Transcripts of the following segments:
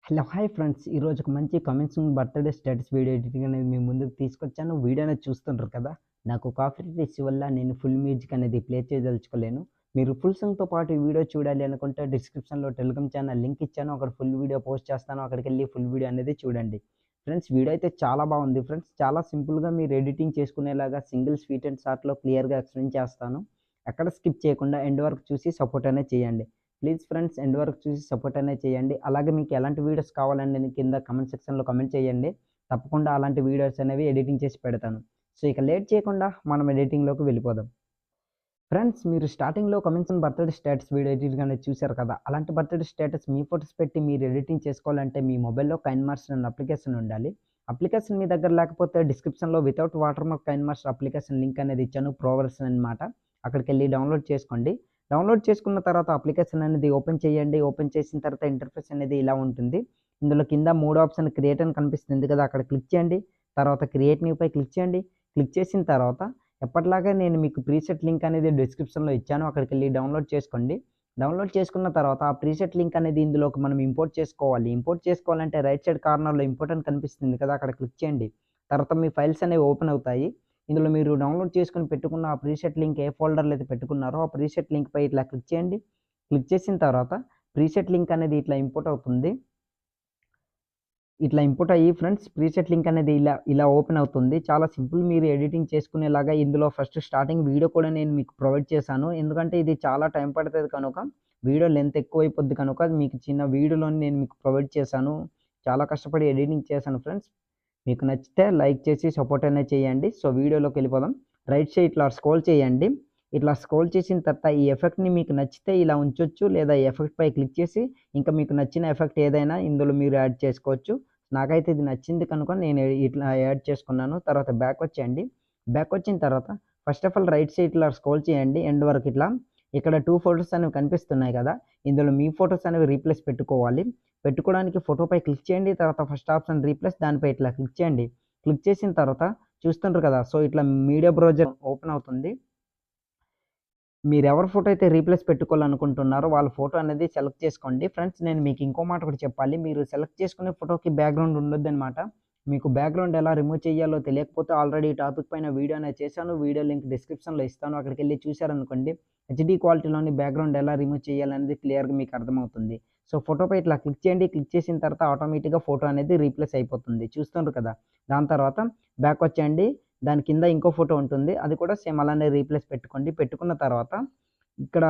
Hello hi friends, ఈరోజు ఒక మంచి coming birthday status video editing అనేది మీ ముందుకు తీసుకొచ్చాను. వీడియో అనేది చూస్తుంటారు కదా. నాకు కాపీరైట్ ఇష్యూ వల్ల నేను ఫుల్ మ్యూజిక్ అనేది ప్లే చేయదలుచుకోలేను. మీరు ఫుల్ సాంగ్తో పాటు ఈ వీడియో చూడాలి అనుకుంటే డిస్క్రిప్షన్లో టెలిగ్రామ్ ఛానల్ లింక్ ఇచ్చాను. అక్కడ ఫుల్ వీడియో పోస్ట్ చేస్తాను. అక్కడికి వెళ్ళి ఫుల్ వీడియో అనేది చూడండి. ఫ్రెండ్స్, వీడియో అయితే చాలా బాగుంది. ఫ్రెండ్స్, చాలా సింపుల్గా మీరు ఎడిటింగ్ చేసుకునేలాగా సింగిల్ స్వీట్ అండ్ షార్ట్లో క్లియర్గా ఎక్స్ప్లెయిన్ చేస్తాను. ఎక్కడ స్కిప్ చేయకుండా ఎండ్ వరకు చూసి సపోర్ట్ అనేది చేయండి. ప్లీజ్ ఫ్రెండ్స్, ఎండ్ వరకు చూసి సపోర్ట్ అనేది చేయండి. అలాగే మీకు ఎలాంటి వీడియోస్ కావాలండి నేను కింద కమెంట్ సెక్షన్లో కమెంట్ చేయండి. తప్పకుండా అలాంటి వీడియోస్ అనేవి ఎడిటింగ్ చేసి పెడతాను. సో ఇక లేట్ చేయకుండా మనం ఎడిటింగ్లోకి వెళ్ళిపోదాం. ఫ్రెండ్స్, మీరు స్టార్టింగ్లో comments birthday status video editing అనేది చూశారు కదా. అలాంటి బర్త్డే స్టేటస్ మీ ఫోటోస్ పెట్టి మీరు ఎడిటింగ్ చేసుకోవాలంటే మీ మొబైల్లో కైన్మాస్టర్ అనే అప్లికేషన్ ఉండాలి. అప్లికేషన్ మీ దగ్గర లేకపోతే డిస్క్రిప్షన్లో without water mark కైన్మాస్టర్ application link అనేది ఇచ్చాను. ప్రో వర్షన్ అనమాట. అక్కడికి వెళ్ళి డౌన్లోడ్ చేసుకోండి. డౌన్లోడ్ చేసుకున్న తర్వాత అప్లికేషన్ అనేది ఓపెన్ చేయండి. ఓపెన్ చేసిన తర్వాత ఇంటర్ఫేస్ అనేది ఇలా ఉంటుంది. ఇందులో కింద 3 ఆప్షన్ క్రియేట్ అని కనిపిస్తుంది కదా, అక్కడ క్లిక్ చేయండి. తర్వాత క్రియేట్ న్యూ పై క్లిక్ చేయండి. క్లిక్ చేసిన తర్వాత ఎప్పటిలాగే నేను మీకు ప్రీసెట్ లింక్ అనేది డిస్క్రిప్షన్లో ఇచ్చాను. అక్కడికి వెళ్ళి డౌన్లోడ్ చేసుకోండి. డౌన్లోడ్ చేసుకున్న తర్వాత ఆ ప్రీసెట్ లింక్ అనేది ఇందులోకి మనం ఇంపోర్ట్ చేసుకోవాలి. ఇంపోర్ట్ చేసుకోవాలంటే రైట్ సైడ్ కార్నర్లో ఇంపోర్ట్ అని కనిపిస్తుంది కదా, అక్కడ క్లిక్ చేయండి. తర్వాత మీ ఫైల్స్ అనేవి ఓపెన్ అవుతాయి. ఇందులో మీరు డౌన్లోడ్ చేసుకొని పెట్టుకున్న ఆ ప్రీసెట్ లింక్ ఏ ఫోల్డర్లో అయితే పెట్టుకున్నారో ఆ ప్రీసెట్ లింక్ పై ఇట్లా క్లిక్ చేయండి. క్లిక్ చేసిన తర్వాత ప్రీసెట్ లింక్ అనేది ఇట్లా ఇంపోర్ట్ అవుతుంది. ఇట్లా ఇంపోర్ట్ అయ్యి ఫ్రెండ్స్ ప్రీసెట్ లింక్ అనేది ఇలా ఓపెన్ అవుతుంది. చాలా సింపుల్ మీరు ఎడిటింగ్ చేసుకునేలాగా. ఇందులో ఫస్ట్ స్టార్టింగ్ వీడియో కూడా నేను మీకు ప్రొవైడ్ చేశాను. ఎందుకంటే ఇది చాలా టైం పడుతుంది కనుక, వీడియో లెంత్ ఎక్కువైపోద్ది కనుక మీకు చిన్న వీడియోలోని నేను మీకు ప్రొవైడ్ చేశాను. చాలా కష్టపడి ఎడిటింగ్ చేశాను ఫ్రెండ్స్. మీకు నచ్చితే లైక్ చేసి సపోర్ట్ అనేది చేయండి. సో వీడియోలోకి వెళ్ళిపోదాం. రైట్ సైడ్ ఇట్లా స్క్రోల్ చేయండి. ఇట్లా స్క్రోల్ చేసిన తర్వాత ఈ ఎఫెక్ట్ని మీకు నచ్చితే ఇలా ఉంచొచ్చు, లేదా ఈ ఎఫెక్ట్ పై క్లిక్ చేసి ఇంకా మీకు నచ్చిన ఎఫెక్ట్ ఏదైనా ఇందులో మీరు యాడ్ చేసుకోవచ్చు. నాకైతే ఇది నచ్చింది కనుక నేను ఇట్లా యాడ్ చేసుకున్నాను. తర్వాత బ్యాక్ వచ్చేయండి. బ్యాక్ వచ్చిన తర్వాత first of all right side ఇట్లా స్క్రోల్ చేయండి ఎండ్ వరకు. ఇట్లా ఇక్కడ 2 ఫొటోస్ అనేవి కనిపిస్తున్నాయి కదా, ఇందులో మీ ఫొటోస్ అనేవి రీప్లేస్ పెట్టుకోవాలి. పెట్టుకోవడానికి ఫోటోపై క్లిక్ చేయండి. తర్వాత ఫస్ట్ ఆప్షన్ రీప్లేస్ దానిపై ఇట్లా క్లిక్ చేయండి. క్లిక్ చేసిన తర్వాత చూస్తుంటారు కదా, సో ఇట్లా మీడియా బ్రౌజర్ ఓపెన్ అవుతుంది. మీరు ఎవరి ఫోటో అయితే రీప్లేస్ పెట్టుకోవాలనుకుంటున్నారో వాళ్ళ ఫోటో అనేది సెలెక్ట్ చేసుకోండి. ఫ్రెండ్స్, నేను మీకు ఇంకో మాట కూడా చెప్పాలి. మీరు సెలెక్ట్ చేసుకునే ఫోటోకి బ్యాక్గ్రౌండ్ ఉండొద్దనమాట. మీకు బ్యాక్గ్రౌండ్ ఎలా రిమూవ్ చేయాలో తెలియకపోతే ఆల్రెడీ ఈ టాపిక్ పైన వీడియో అనేది చేశాను. వీడియో లింక్ డిస్క్రిప్షన్లో ఇస్తాను. అక్కడికి వెళ్ళి చూశారనుకోండి, హెచ్డీ క్వాలిటీలోని బ్యాక్గ్రౌండ్ ఎలా రిమూవ్ చేయాలనేది క్లియర్గా మీకు అర్థమవుతుంది. సో ఫోటోపై ఇట్లా క్లిక్ చేయండి. క్లిక్ చేసిన తర్వాత ఆటోమేటిక్గా ఫోటో అనేది రీప్లేస్ అయిపోతుంది. చూస్తున్నారు కదా. దాని తర్వాత బ్యాక్ వచ్చేయండి. దాని కింద ఇంకో ఫోటో ఉంటుంది. అది కూడా సేమ్ అలానే రీప్లేస్ పెట్టుకోండి. పెట్టుకున్న తర్వాత ఇక్కడ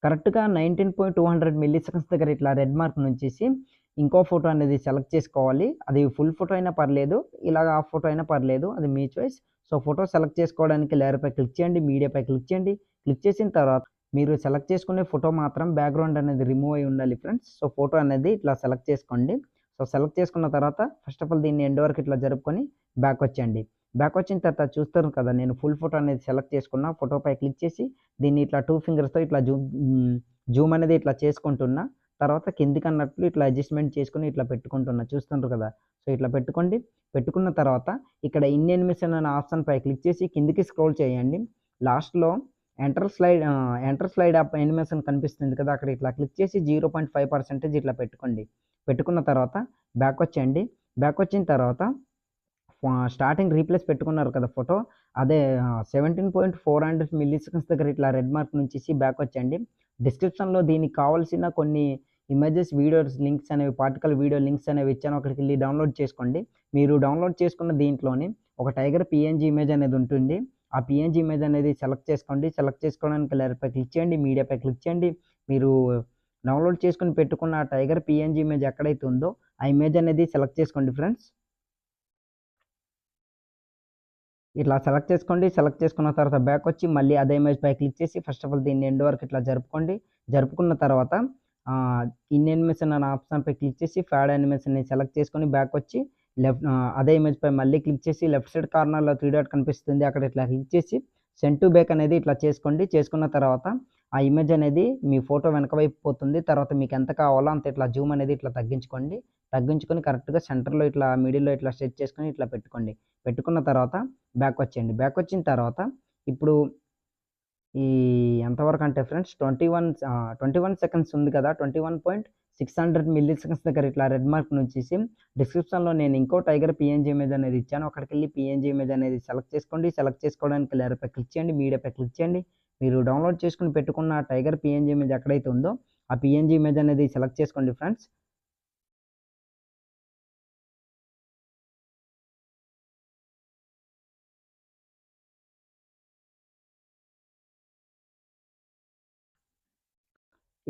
కరెక్ట్‌గా 19.200 మిల్లీ సెకండ్స్ దగ్గర ఇట్లా రెడ్ మార్క్ నుంచేసి ఇంకో ఫోటో అనేది సెలెక్ట్ చేసుకోవాలి. అది ఫుల్ ఫోటో అయినా పర్లేదు, ఇలాగ హాఫ్ ఫోటో అయినా పర్లేదు, అది మీ చాయిస్. సో ఫోటో సెలెక్ట్ చేసుకోవడానికి లేయర్‌పై క్లిక్ చేయండి. మీడియాపై క్లిక్ చేయండి. క్లిక్ చేసిన తర్వాత మీరు సెలెక్ట్ చేసుకునే ఫోటో మాత్రం బ్యాక్‌గ్రౌండ్ అనేది రిమూవ్ అయ్యి ఉండాలి ఫ్రెండ్స్. సో ఫోటో అనేది ఇట్లా సెలెక్ట్ చేసుకోండి. సో సెలెక్ట్ చేసుకున్న తర్వాత ఫస్ట్ ఆఫ్ ఆల్ దీన్ని ఎండ్ వరకు ఇట్లా జరుపుకొని బ్యాక్ వచ్చేయండి. బ్యాక్ వచ్చిన తర్వాత చూస్తారు కదా, నేను ఫుల్ ఫోటో అనేది సెలెక్ట్ చేసుకున్న. ఫోటోపై క్లిక్ చేసి దీన్ని ఇట్లా 2 ఫింగర్స్‌తో ఇట్లా జూమ్ అనేది ఇట్లా చేసుకుంటున్నా. తర్వాత కిందికన్నట్లు ఇట్లా అడ్జస్ట్‌మెంట్ చేసుకొని ఇట్లా పెట్టుకుంటున్నా. చూస్తుండ్రు కదా. సో ఇట్లా పెట్టుకోండి. పెట్టుకున్న తర్వాత ఇక్కడ ఇన్ యానిమేషన్ అనే ఆప్షన్ పై క్లిక్ చేసి కిందికి స్క్రోల్ చేయండి. లాస్ట్‌లో ఎంటర్ స్లైడ్ అప్ యానిమేషన్ కనిపిస్తుంది కదా, అక్కడ ఇట్లా క్లిక్ చేసి 0.5% ఇట్లా పెట్టుకోండి. పెట్టుకున్న తర్వాత బ్యాక్ వచ్చేయండి. బ్యాక్ వచ్చిన తర్వాత స్టార్టింగ్ రీప్లేస్ పెట్టుకున్నారు కదా ఫోటో, అదే 17.400 మిల్లీ సెకండ్స్ దగ్గర ఇట్లా రెడ్ మార్క్ నుంచేసి బ్యాక్ వచ్చేయండి. డిస్క్రిప్షన్లో దీనికి కావాల్సిన కొన్ని ఇమేజెస్, వీడియోస్ లింక్స్ అనేవి, పార్టికల్ వీడియో లింక్స్ అనేవి ఇచ్చాను. అక్కడికి వెళ్ళి డౌన్లోడ్ చేసుకోండి. మీరు డౌన్లోడ్ చేసుకున్న దీంట్లోని ఒక టైగర్ పిఎన్జీ ఇమేజ్ అనేది ఉంటుంది. ఆ పిఎన్జీ ఇమేజ్ అనేది సెలెక్ట్ చేసుకోండి. సెలెక్ట్ చేసుకోవడానికి లేయర్పై క్లిక్ చేయండి. మీడియాపై క్లిక్ చేయండి. మీరు డౌన్లోడ్ చేసుకుని పెట్టుకున్న ఆ టైగర్ పిఎన్జీ ఇమేజ్ ఎక్కడైతే ఉందో ఆ ఇమేజ్ అనేది సెలెక్ట్ చేసుకోండి ఫ్రెండ్స్. ఇట్లా సెలెక్ట్ చేసుకోండి. సెలెక్ట్ చేసుకున్న తర్వాత బ్యాక్ వచ్చి మళ్ళీ అదే ఇమేజ్ పై క్లిక్ చేసి ఫస్ట్ ఆఫ్ ఆల్ దీన్ని ఎండ్ వరకు ఇట్లా జరుపుకోండి. జరుపుకున్న తర్వాత ఇన్ యానిమేషన్ అనే ఆప్షన్ పై క్లిక్ చేసి ఫ్యాడ్ యానిమేషన్ని సెలెక్ట్ చేసుకొని బ్యాక్ వచ్చి అదే ఇమేజ్ పై మళ్ళీ క్లిక్ చేసి లెఫ్ట్ సైడ్ కార్నర్లో 3 డాట్ కనిపిస్తుంది, అక్కడ ఇట్లా క్లిక్ చేసి సెండ్ టు బ్యాక్ అనేది ఇట్లా చేసుకోండి. చేసుకున్న తర్వాత ఆ ఇమేజ్ అనేది మీ ఫోటో వెనక వైపు పోతుంది. తర్వాత మీకు ఎంత కావాలో అంత ఇట్లా జూమ్ అనేది ఇట్లా తగ్గించుకోండి. తగ్గించుకొని కరెక్ట్‌గా సెంటర్‌లో ఇట్లా మిడిల్‌లో ఇట్లా సెట్ చేసుకొని ఇట్లా పెట్టుకోండి. పెట్టుకున్న తర్వాత బ్యాక్ వచ్చేయండి. బ్యాక్ వచ్చిన తర్వాత ఇప్పుడు ఈ ఎంతవరకు అంటే ఫ్రెండ్స్ 21 సెకండ్స్ ఉంది కదా, 600 మిల్లీ సెకండ్స్ దగ్గర ఇట్లా రెడ్ మార్క్ నుంచేసి డిస్క్రిప్షన్లో నేను ఇంకో టైగర్ పిఎన్జీ ఇమేజ్ అనేది ఇచ్చాను. అక్కడికి వెళ్ళి పిఎన్జీ ఇమేజ్ అనేది సెలెక్ట్ చేసుకోండి. సెలెక్ట్ చేసుకోవడానికి లేయర్పై క్లిక్ చేయండి, మీడియాపై క్లిక్ చేయండి. మీరు డౌన్లోడ్ చేసుకుని పెట్టుకున్న టైగర్ పిఎన్జీ ఇమేజ్ ఎక్కడైతే ఉందో ఆ పిఎన్జీ ఇమేజ్ అనేది సెలెక్ట్ చేసుకోండి ఫ్రెండ్స్.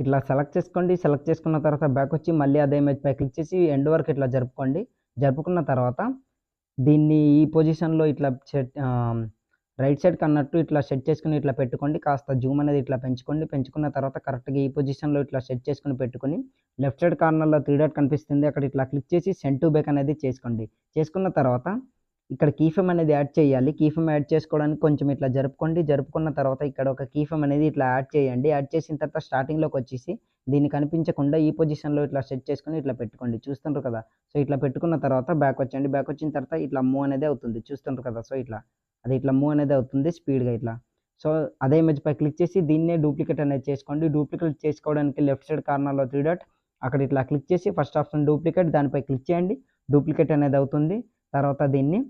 ఇట్లా సెలెక్ట్ చేసుకోండి. సెలెక్ట్ చేసుకున్న తర్వాత బ్యాక్ వచ్చి మళ్ళీ అదే ఇమేజ్ పై క్లిక్ చేసి ఎండ్ వరకు ఇట్లా జరుపుకోండి. జరుపుకున్న తర్వాత దీన్ని ఈ పొజిషన్లో ఇట్లా రైట్ సైడ్కి అన్నట్టు ఇట్లా సెట్ చేసుకుని ఇట్లా పెట్టుకోండి. కాస్త జూమ్ అనేది ఇట్లా పెంచుకోండి. పెంచుకున్న తర్వాత కరెక్ట్గా ఈ పొజిషన్లో ఇట్లా సెట్ చేసుకుని పెట్టుకొని లెఫ్ట్ సైడ్ కార్నర్లో 3 డాట్ కనిపిస్తుంది, అక్కడ ఇట్లా క్లిక్ చేసి సెండ్ టు బ్యాక్ అనేది చేసుకోండి. చేసుకున్న తర్వాత ఇక్కడ కీఫ్రేమ్ అనేది యాడ్ చేయాలి. కీఫ్రేమ్ యాడ్ చేసుకోవడానికి కొంచెం ఇట్లా జరుపుకోండి. జరుపుకున్న తర్వాత ఇక్కడ ఒక కీఫ్రేమ్ అనేది ఇట్లా యాడ్ చేయండి. యాడ్ చేసిన తర్వాత స్టార్టింగ్లోకి వచ్చేసి దీన్ని కనిపించకుండా ఈ పొజిషన్లో ఇట్లా సెట్ చేసుకొని ఇట్లా పెట్టుకోండి. చూస్తుంటారు కదా. సో ఇట్లా పెట్టుకున్న తర్వాత బ్యాక్ వచ్చండి. బ్యాక్ వచ్చిన తర్వాత ఇట్లా మూవ్ అనేది అవుతుంది. చూస్తుంటారు కదా. సో ఇట్లా అది ఇట్లా మూవ్ అనేది అవుతుంది స్పీడ్గా ఇట్లా. సో అదే ఇమేజ్ పై క్లిక్ చేసి దీన్నే డూప్లికేట్ అనేది చేసుకోండి. డూప్లికేట్ చేసుకోవడానికి లెఫ్ట్ సైడ్ కార్నర్లో 3 డాట్ అక్కడ ఇట్లా క్లిక్ చేసి ఫస్ట్ ఆప్షన్ డూప్లికేట్ దానిపై క్లిక్ చేయండి. డూప్లికేట్ అనేది అవుతుంది. తర్వాత దీన్ని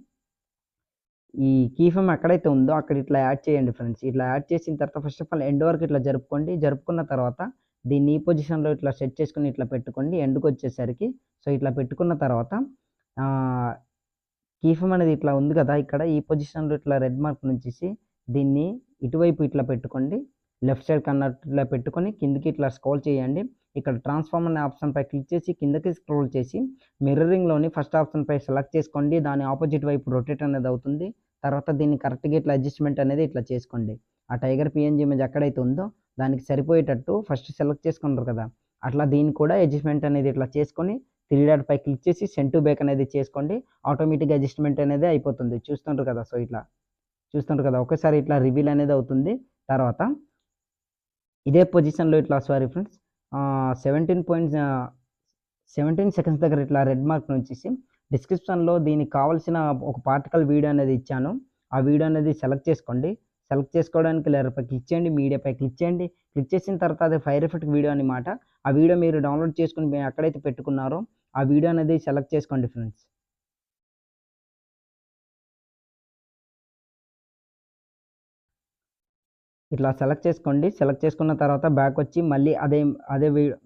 ఈ కీఫ్రేమ్ ఎక్కడైతే ఉందో అక్కడ ఇట్లా యాడ్ చేయండి ఫ్రెండ్స్. ఇట్లా యాడ్ చేసిన తర్వాత ఫస్ట్ ఆఫ్ ఆల్ ఎండ్ వరకు ఇట్లా జరుపుకోండి. జరుపుకున్న తర్వాత దీన్ని ఈ పొజిషన్లో ఇట్లా సెట్ చేసుకుని ఇట్లా పెట్టుకోండి ఎండ్కి వచ్చేసరికి. సో ఇట్లా పెట్టుకున్న తర్వాత కీఫ్రేమ్ అనేది ఇట్లా ఉంది కదా, ఇక్కడ ఈ పొజిషన్లో ఇట్లా రెడ్ మార్క్ నుంచేసి దీన్ని ఇటువైపు ఇట్లా పెట్టుకోండి. లెఫ్ట్ సైడ్ కన్నట్టు ఇట్లా పెట్టుకొని కిందికి ఇట్లా స్క్రోల్ చేయండి. ఇక్కడ ట్రాన్స్ఫార్మ్ అనే ఆప్షన్ పై క్లిక్ చేసి కిందకి స్క్రోల్ చేసి మిర్రరింగ్లోని ఫస్ట్ ఆప్షన్ పై సెలెక్ట్ చేసుకోండి. దాని ఆపోజిట్ వైపు రొటేట్ అనేది అవుతుంది. తర్వాత దీన్ని కరెక్ట్గా ఇట్లా అడ్జస్ట్మెంట్ అనేది ఇట్లా చేసుకోండి. ఆ టైగర్ పిఎన్జీ ఇమేజ్ ఎక్కడైతే ఉందో దానికి సరిపోయేటట్టు ఫస్ట్ సెలెక్ట్ చేసుకుంటారు కదా, అట్లా దీన్ని కూడా అడ్జస్ట్మెంట్ అనేది ఇట్లా చేసుకొని 3 డాట్ పై క్లిక్ చేసి సెండ్ టు బ్యాక్ అనేది చేసుకోండి. ఆటోమేటిక్గా అడ్జస్ట్మెంట్ అనేది అయిపోతుంది. చూస్తుంటారు కదా. సో ఇట్లా చూస్తుంటారు కదా, ఒకసారి ఇట్లా రివీల్ అనేది అవుతుంది. తర్వాత ఇదే పొజిషన్లో ఇట్లా సారీ ఫ్రెండ్స్ 17 సెకండ్స్ దగ్గర ఇట్లా రెడ్ మార్క్ నుంచేసి డిస్క్రిప్షన్లో దీనికి కావాల్సిన ఒక పార్టికల్ వీడియో అనేది ఇచ్చాను. ఆ వీడియో అనేది సెలెక్ట్ చేసుకోండి. సెలెక్ట్ చేసుకోవడానికి లేయర్పై క్లిక్ చేయండి, మీడియాపై క్లిక్ చేయండి. క్లిక్ చేసిన తర్వాత అది ఫైర్ ఎఫెక్ట్ వీడియో అనమాట. ఆ వీడియో మీరు డౌన్లోడ్ చేసుకుని ఎక్కడైతే పెట్టుకున్నారో ఆ వీడియో అనేది సెలెక్ట్ చేసుకోండి ఫ్రెండ్స్. ఇట్లా సెలెక్ట్ చేసుకోండి. సెలెక్ట్ చేసుకున్న తర్వాత బ్యాక్ వచ్చి మళ్ళీ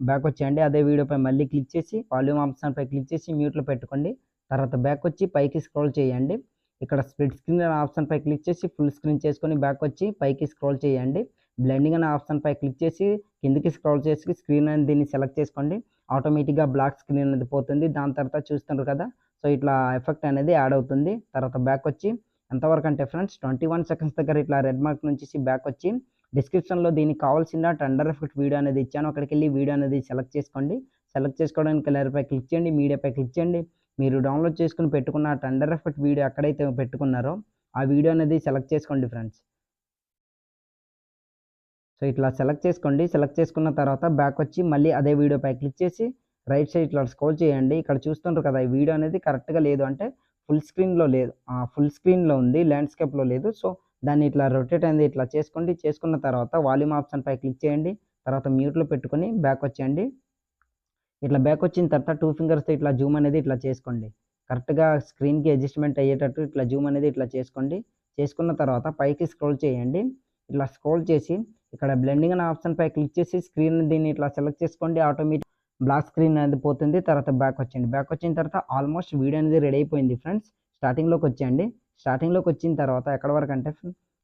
బ్యాక్ వచ్చేయండి. అదే వీడియోపై మళ్ళీ క్లిక్ చేసి వాల్యూమ్ ఆప్షన్పై క్లిక్ చేసి మ్యూట్లో పెట్టుకోండి. తర్వాత బ్యాక్ వచ్చి పైకి స్క్రోల్ చేయండి. ఇక్కడ స్ప్లిట్ స్క్రీన్ అనే ఆప్షన్పై క్లిక్ చేసి ఫుల్ స్క్రీన్ చేసుకొని బ్యాక్ వచ్చి పైకి స్క్రోల్ చేయండి. బ్లెండింగ్ అనే ఆప్షన్పై క్లిక్ చేసి కిందికి స్క్రోల్ చేసి స్క్రీన్ అనేది దీన్ని సెలెక్ట్ చేసుకోండి. ఆటోమేటిక్గా బ్లాక్ స్క్రీన్ అనేది పోతుంది. దాని తర్వాత చూస్తున్నారు కదా. సో ఇట్లా ఎఫెక్ట్ అనేది యాడ్ అవుతుంది. తర్వాత బ్యాక్ వచ్చి ఎంతవరకు అంటే ఫ్రెండ్స్ 21 సెకండ్స్ దగ్గర ఇట్లా రెడ్ మార్క్ నుంచి బ్యాక్ వచ్చి డిస్క్రిప్షన్లో దీనికి కావాల్సిన టండర్ ఎఫెక్ట్ వీడియో అనేది ఇచ్చాను. అక్కడికి వెళ్ళి వీడియో అనేది సెలెక్ట్ చేసుకోండి. సెలెక్ట్ చేసుకోవడానికి లేయర్పై క్లిక్ చేయండి, మీడియాపై క్లిక్ చేయండి. మీరు డౌన్లోడ్ చేసుకుని పెట్టుకున్న టండర్ ఎఫెక్ట్ వీడియో ఎక్కడైతే పెట్టుకున్నారో ఆ వీడియో అనేది సెలెక్ట్ చేసుకోండి ఫ్రెండ్స్. సో ఇట్లా సెలెక్ట్ చేసుకోండి. సెలెక్ట్ చేసుకున్న తర్వాత బ్యాక్ వచ్చి మళ్ళీ అదే వీడియోపై క్లిక్ చేసి రైట్ సైడ్ ఇట్లా స్క్రోల్ చేయండి. ఇక్కడ చూస్తుంటారు కదా, ఈ వీడియో అనేది కరెక్ట్గా లేదు అంటే ఫుల్ స్క్రీన్లో లేదు, ఫుల్ స్క్రీన్లో ఉంది, ల్యాండ్స్కేప్లో లేదు. సో దాన్ని ఇట్లా రొటేట్ అనేది ఇట్లా చేసుకోండి. చేసుకున్న తర్వాత వాల్యూమ్ ఆప్షన్పై క్లిక్ చేయండి. తర్వాత మ్యూట్లో పెట్టుకొని బ్యాక్ వచ్చేయండి. ఇట్లా బ్యాక్ వచ్చిన తర్వాత 2 ఫింగర్స్తో ఇట్లా జూమ్ అనేది ఇట్లా చేసుకోండి. కరెక్ట్గా స్క్రీన్కి అడ్జస్ట్మెంట్ అయ్యేటట్టు ఇట్లా జూమ్ అనేది ఇట్లా చేసుకోండి. చేసుకున్న తర్వాత పైకి స్క్రోల్ చేయండి. ఇట్లా స్క్రోల్ చేసి ఇక్కడ బ్లెండింగ్ అనే ఆప్షన్పై క్లిక్ చేసి స్క్రీన్ దీన్ని ఇట్లా సెలెక్ట్ చేసుకోండి. ఆటోమేటిక్ బ్లాక్ స్క్రీన్ అనేది పోతుంది. తర్వాత బ్యాక్ వచ్చేయండి. బ్యాక్ వచ్చిన తర్వాత ఆల్మోస్ట్ వీడియో అనేది రెడీ అయిపోయింది ఫ్రెండ్స్. స్టార్టింగ్లోకి వచ్చేయండి. స్టార్టింగ్లోకి వచ్చిన తర్వాత ఎక్కడ వరకు అంటే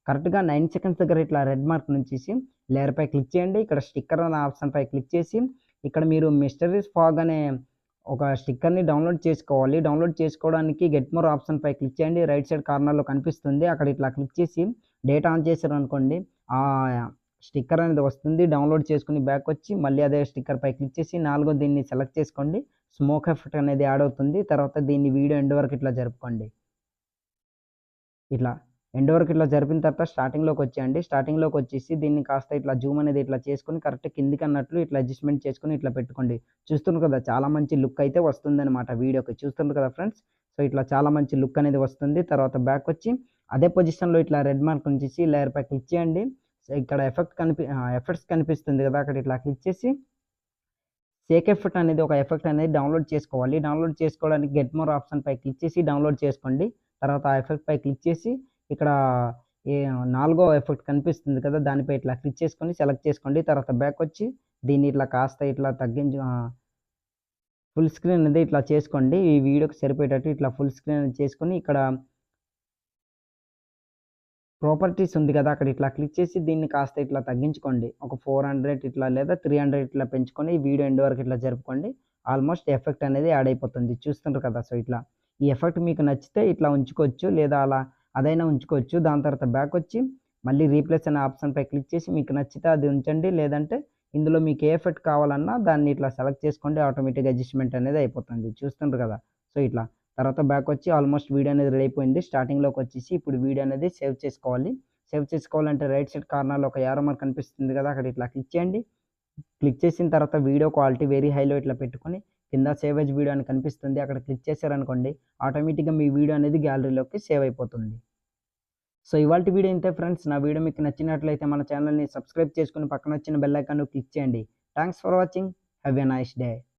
కరెక్ట్గా 9 సెకండ్స్ దగ్గర ఇట్లా రెడ్ మార్క్ నుంచి లేయర్పై క్లిక్ చేయండి. ఇక్కడ స్టిక్కర్ అనే ఆప్షన్పై క్లిక్ చేసి ఇక్కడ మీరు మిస్టరీస్ ఫాగ్ అనే ఒక స్టిక్కర్ని డౌన్లోడ్ చేసుకోవాలి. డౌన్లోడ్ చేసుకోవడానికి గెట్ మోర్ ఆప్షన్పై క్లిక్ చేయండి. రైట్ సైడ్ కార్నర్లో కనిపిస్తుంది. అక్కడ ఇట్లా క్లిక్ చేసి డేటా ఆన్ చేశారు అనుకోండి, ఆ స్టిక్కర్ అనేది వస్తుంది. డౌన్లోడ్ చేసుకుని బ్యాక్ వచ్చి మళ్ళీ అదే స్టిక్కర్పై క్లిక్ చేసి 4వ దీన్ని సెలెక్ట్ చేసుకోండి. స్మోక్ ఎఫెక్ట్ అనేది యాడ్ అవుతుంది. తర్వాత దీన్ని వీడియో ఎండ్ వరకు ఇట్లా జరుపుకోండి. ఇట్లా ఎండ్ వరకు ఇట్లా జరిపిన తర్వాత స్టార్టింగ్లోకి వచ్చేయండి. స్టార్టింగ్లోకి వచ్చేసి దీన్ని కాస్త ఇట్లా జూమ్ అనేది ఇట్లా చేసుకొని కరెక్ట్ కిందికి అన్నట్లు ఇట్లా అడ్జస్ట్మెంట్ చేసుకొని ఇట్లా పెట్టుకోండి. చూస్తున్నారు కదా, చాలా మంచి లుక్ అయితే వస్తుంది అనమాట వీడియోకి. చూస్తున్నారు కదా ఫ్రెండ్స్. సో ఇట్లా చాలా మంచి లుక్ అనేది వస్తుంది. తర్వాత బ్యాక్ వచ్చి అదే పొజిషన్లో ఇట్లా రెడ్ మార్క్ నుంచి లేయర్పై క్లిక్ చేయండి. ఇక్కడ ఎఫెక్ట్స్ కనిపిస్తుంది కదా, అక్కడ ఇట్లా క్లిక్ చేసి షేక్ ఎఫెక్ట్ అనేది ఒక ఎఫెక్ట్ అనేది డౌన్లోడ్ చేసుకోవాలి. డౌన్లోడ్ చేసుకోవడానికి గెట్ మోర్ ఆప్షన్ పై క్లిక్ చేసి డౌన్లోడ్ చేసుకోండి. తర్వాత ఆ ఎఫెక్ట్ పై క్లిక్ చేసి ఇక్కడ ఏ నాలుగో ఎఫెక్ట్ కనిపిస్తుంది కదా, దానిపై ఇట్లా క్లిక్ చేసుకొని సెలెక్ట్ చేసుకోండి. తర్వాత బ్యాక్ వచ్చి దీన్ని ఇట్లా కాస్త ఇట్లా ఫుల్ స్క్రీన్ అనేది ఇట్లా చేసుకోండి. ఈ వీడియోకి సరిపోయేటట్టు ఇట్లా ఫుల్ స్క్రీన్ అనేది చేసుకొని ఇక్కడ ప్రాపర్టీస్ ఉంది కదా, అక్కడ ఇట్లా క్లిక్ చేసి దీన్ని కాస్త ఇట్లా తగ్గించుకోండి. ఒక 400 ఇట్లా లేదా 300 ఇట్లా పెంచుకొని ఈ వీడియో ఎండ్ వరకు ఇట్లా జరుపుకోండి. ఆల్మోస్ట్ ఎఫెక్ట్ అనేది యాడ్ అయిపోతుంది. చూస్తుంటారు కదా. సో ఇట్లా ఈ ఎఫెక్ట్ మీకు నచ్చితే ఇట్లా ఉంచుకోవచ్చు, లేదా అదైనా ఉంచుకోవచ్చు. దాని తర్వాత బ్యాక్ వచ్చి మళ్ళీ రీప్లేస్ అనే ఆప్షన్ పై క్లిక్ చేసి మీకు నచ్చితే అది ఉంచండి, లేదంటే ఇందులో మీకు ఏ ఎఫెక్ట్ కావాలన్నా దాన్ని ఇట్లా సెలెక్ట్ చేసుకోండి. ఆటోమేటిక్గా అడ్జస్ట్మెంట్ అనేది అయిపోతుంది. చూస్తుంటారు కదా. సో ఇట్లా తర్వాత బ్యాక్ వచ్చి ఆల్మోస్ట్ వీడియో అనేది రెడీ అయిపోయింది. స్టార్టింగ్లోకి వచ్చేసి ఇప్పుడు వీడియో అనేది సేవ్ చేసుకోవాలి. సేవ్ చేసుకోవాలంటే రైట్ సైడ్ కార్నర్లో ఒక యారో మార్క్ కనిపిస్తుంది కదా, అక్కడ ఇట్లా క్లిక్ చేయండి. క్లిక్ చేసిన తర్వాత వీడియో క్వాలిటీ వెరీ హైలో ఇట్లా పెట్టుకొని కింద సేవ్ యాజ్ వీడియో అని కనిపిస్తుంది, అక్కడ క్లిక్ చేశారనుకోండి ఆటోమేటిక్గా మీ వీడియో అనేది గ్యాలరీలోకి సేవ్ అయిపోతుంది. సో ఇవాల్టి వీడియో ఇంతే ఫ్రెండ్స్. నా వీడియో మీకు నచ్చినట్లయితే మన ఛానల్ని సబ్స్క్రైబ్ చేసుకుని పక్కన వచ్చిన బెల్ ఐకాన్ క్లిక్ చేయండి. Thanks for watching. Have a nice day.